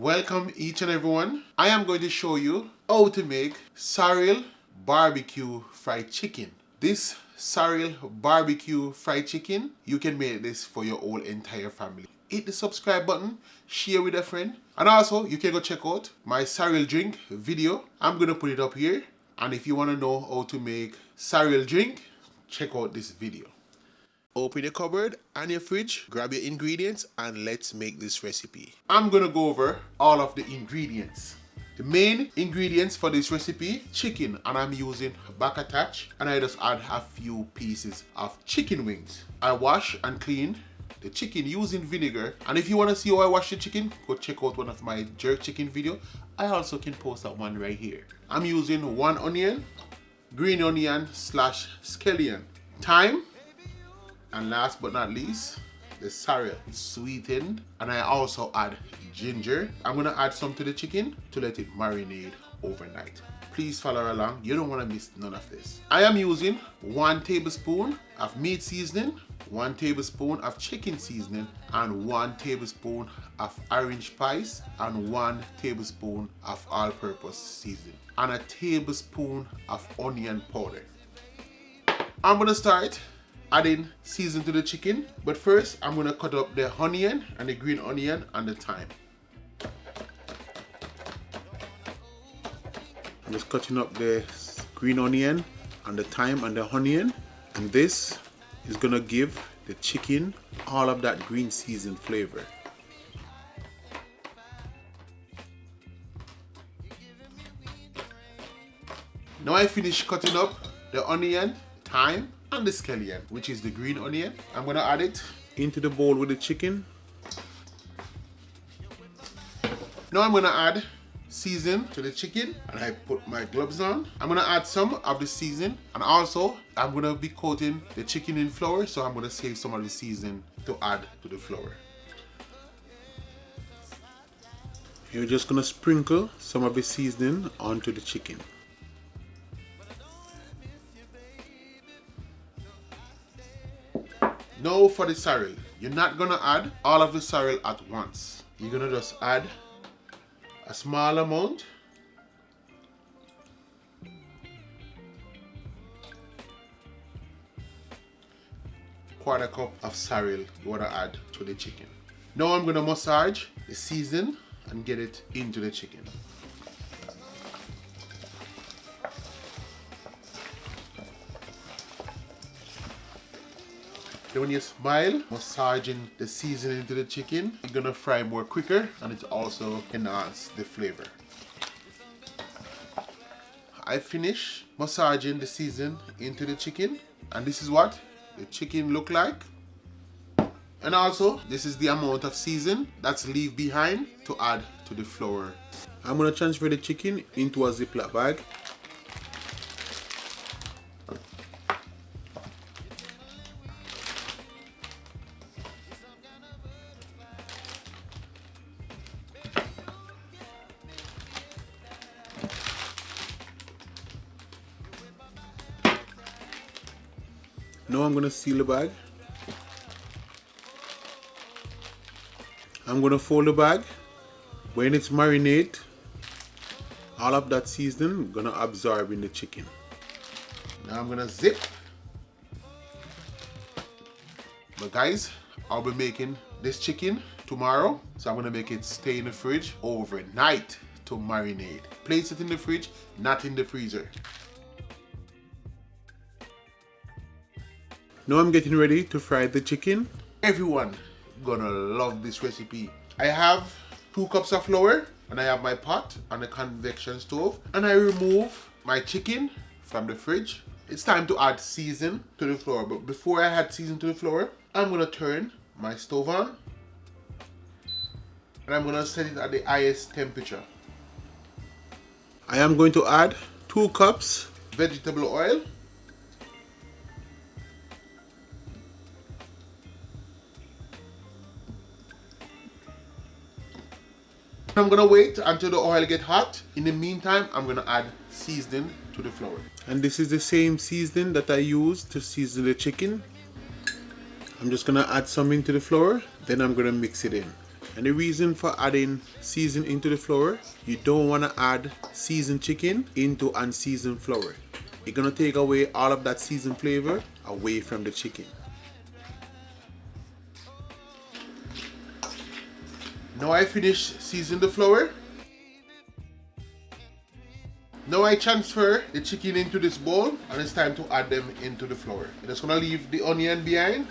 Welcome each and everyone. I am going to show you how to make sorrel barbecue fried chicken. This sorrel barbecue fried chicken, you can make this for your whole entire family. Hit the subscribe button, share with a friend, and also you can go check out my sorrel drink video. I'm going to put it up here, and if you want to know how to make sorrel drink, check out this video. Open your cupboard and your fridge, grab your ingredients, and let's make this recipe. I'm gonna go over all of the ingredients. The main ingredients for this recipe, chicken, and I'm using back attach, and I just add a few pieces of chicken wings. I wash and clean the chicken using vinegar, and if you want to see how I wash the chicken, go check out one of my jerk chicken video. I also can post that one right here. I'm using 1 onion, green onion / scallion, thyme, and last but not least, the sorrel sweetened, and I also add ginger. I'm gonna add some to the chicken to let it marinate overnight. Please follow along, you don't want to miss none of this. I am using 1 tablespoon of meat seasoning, 1 tablespoon of chicken seasoning, and 1 tablespoon of orange spice, and 1 tablespoon of all-purpose seasoning, and a tablespoon of onion powder. I'm gonna start adding season to the chicken, but first I'm gonna cut up the onion and the green onion and the thyme. I'm just cutting up the green onion and the thyme and the onion, and this is gonna give the chicken all of that green seasoned flavor. Now I finished cutting up the onion, thyme, and the scallion, which is the green onion. I'm gonna add it into the bowl with the chicken. Now I'm gonna add season to the chicken, and I put my gloves on. I'm gonna add some of the season, and also I'm gonna be coating the chicken in flour, so I'm gonna save some of the season to add to the flour. You're just gonna sprinkle some of the seasoning onto the chicken. Now for the sorrel, you're not gonna add all of the sorrel at once. You're gonna just add a small amount. Quarter cup of sorrel you wanna add to the chicken. Now I'm gonna massage the season and get it into the chicken. Then when you smile, massaging the seasoning into the chicken, you're gonna fry more quicker, and it also enhances the flavor. I finish massaging the season into the chicken, and this is what the chicken look like. And also, this is the amount of season that's leave behind to add to the flour. I'm gonna transfer the chicken into a Ziploc bag. Now I'm gonna seal the bag. I'm gonna fold the bag. When it's marinate, all of that seasoning gonna absorb in the chicken. Now I'm gonna zip. But guys, I'll be making this chicken tomorrow, so I'm gonna make it stay in the fridge overnight to marinate. Place it in the fridge, not in the freezer. Now I'm getting ready to fry the chicken. Everyone gonna love this recipe. I have 2 cups of flour, and I have my pot on the convection stove, and I remove my chicken from the fridge. It's time to add season to the flour, but before I add season to the flour, I'm gonna turn my stove on, and I'm gonna set it at the highest temperature. I am going to add 2 cups vegetable oil. I'm gonna wait until the oil get hot. In the meantime, I'm gonna add seasoning to the flour. And this is the same seasoning that I used to season the chicken. I'm just gonna add some into the flour, then I'm gonna mix it in. And the reason for adding seasoning into the flour, you don't want to add seasoned chicken into unseasoned flour. You're going to take away all of that seasoned flavor away from the chicken. Now I finished seasoning the flour. Now I transfer the chicken into this bowl and it's time to add them into the flour. I'm just going to leave the onion behind.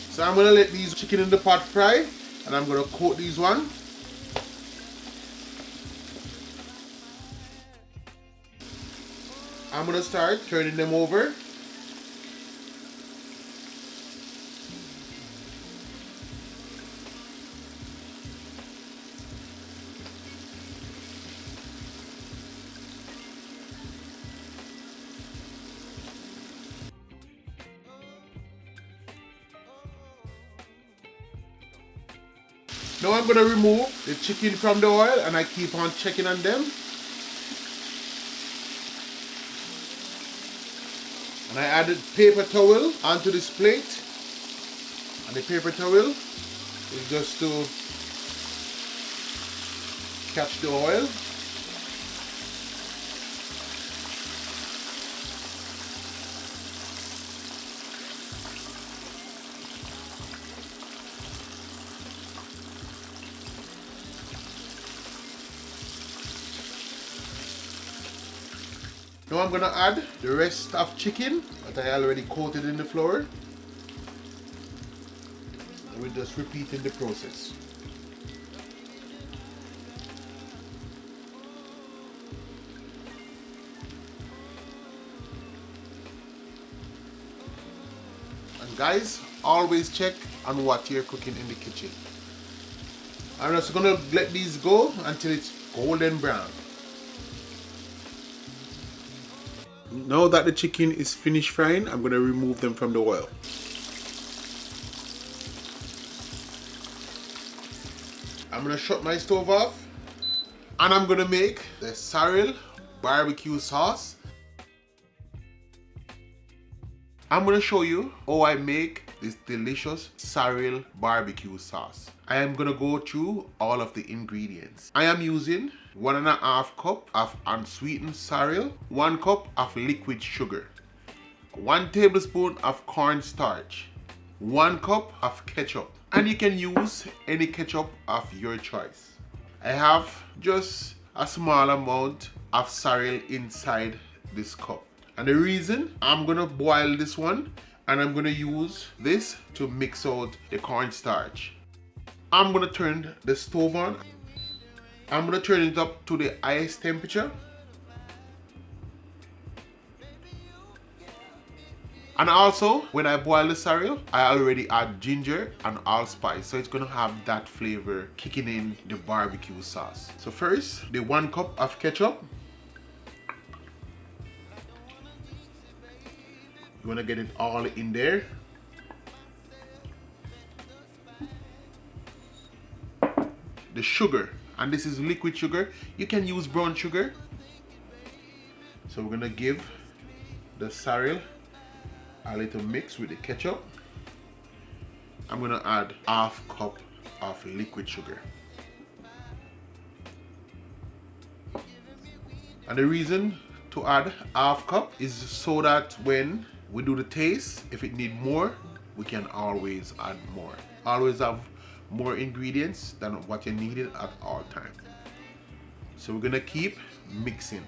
So I'm going to let these chicken in the pot fry and I'm going to coat these one. I'm going to start turning them over. Now I'm going to remove the chicken from the oil and I keep on checking on them. And I added paper towel onto this plate. And the paper towel is just to catch the oil. Now I'm going to add the rest of chicken that I already coated in the flour. And we're just repeating the process. And guys, always check on what you're cooking in the kitchen. I'm just going to let these go until it's golden brown. Now that the chicken is finished frying, I'm going to remove them from the oil. I'm going to shut my stove off and I'm going to make the sorrel barbecue sauce. I'm going to show you how I make this delicious sorrel barbecue sauce. I am going to go through all of the ingredients. I am using 1.5 cup of unsweetened sorrel, 1 cup of liquid sugar, 1 tablespoon of cornstarch, 1 cup of ketchup, and you can use any ketchup of your choice. I have just a small amount of sorrel inside this cup. And the reason I'm gonna boil this one and I'm gonna use this to mix out the cornstarch. I'm gonna turn the stove on. I'm gonna turn it up to the highest temperature. And also, when I boil the sorrel, I already add ginger and allspice, so it's gonna have that flavor kicking in the barbecue sauce. So first, the 1 cup of ketchup. You wanna get it all in there. The sugar, and this is liquid sugar. You can use brown sugar. So we're gonna give the sorrel a little mix with the ketchup. I'm gonna add 1/2 cup of liquid sugar. And the reason to add 1/2 cup is so that when we do the taste, if it need more, we can always add more. Always have more ingredients than what you needed at all time. So we're gonna keep mixing.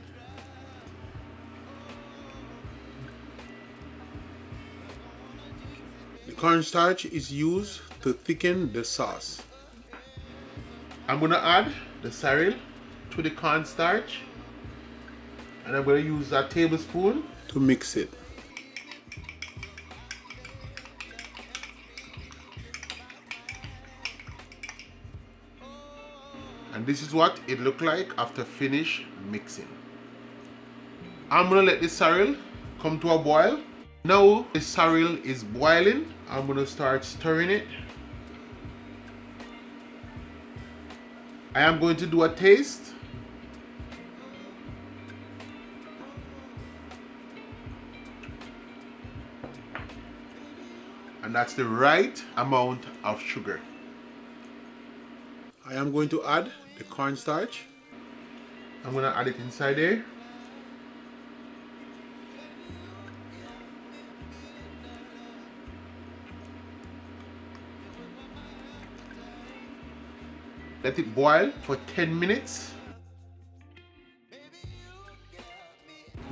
The cornstarch is used to thicken the sauce. I'm gonna add the sorrel to the cornstarch, and I'm gonna use a tablespoon to mix it. And this is what it looked like after finish mixing. I'm gonna let the sorrel come to a boil. Now the sorrel is boiling. I'm gonna start stirring it. I am going to do a taste. And that's the right amount of sugar. I am going to add the cornstarch. I'm going to add it inside there. Let it boil for 10 minutes.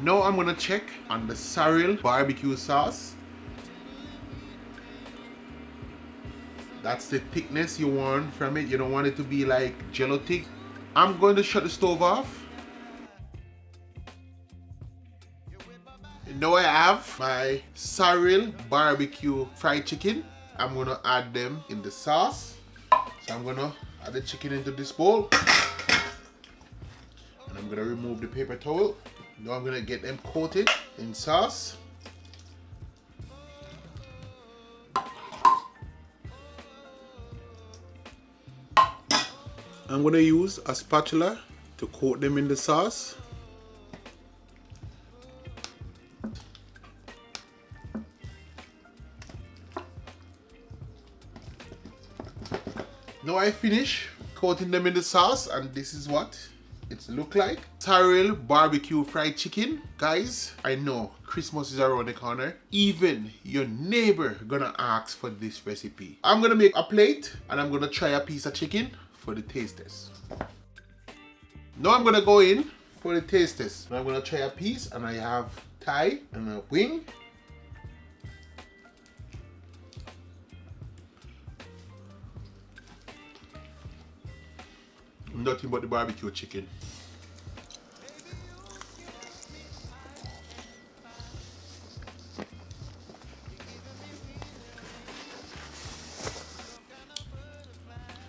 Now I'm going to check on the sorrel barbecue sauce. That's the thickness you want from it. You don't want it to be like jello thick. I'm going to shut the stove off. Now I have my sorrel barbecue fried chicken. I'm going to add them in the sauce. So I'm going to add the chicken into this bowl. And I'm going to remove the paper towel. Now I'm going to get them coated in sauce. I'm going to use a spatula to coat them in the sauce. Now I finish coating them in the sauce, and this is what it look like. Sorrel barbecue fried chicken. Guys, I know Christmas is around the corner. Even your neighbor gonna ask for this recipe. I'm gonna make a plate and I'm gonna try a piece of chicken for the taste test. Now I'm gonna go in for the taste test. Now I'm gonna try a piece, and I have thigh and a wing. Nothing but the barbecue chicken.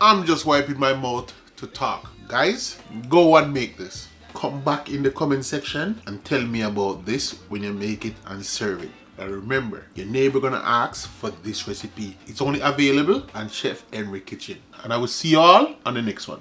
I'm just wiping my mouth to talk. Guys, go and make this. Come back in the comment section and tell me about this when you make it and serve it. And remember, your neighbor gonna ask for this recipe. It's only available on Chef Henry Kitchen. And I will see you all on the next one.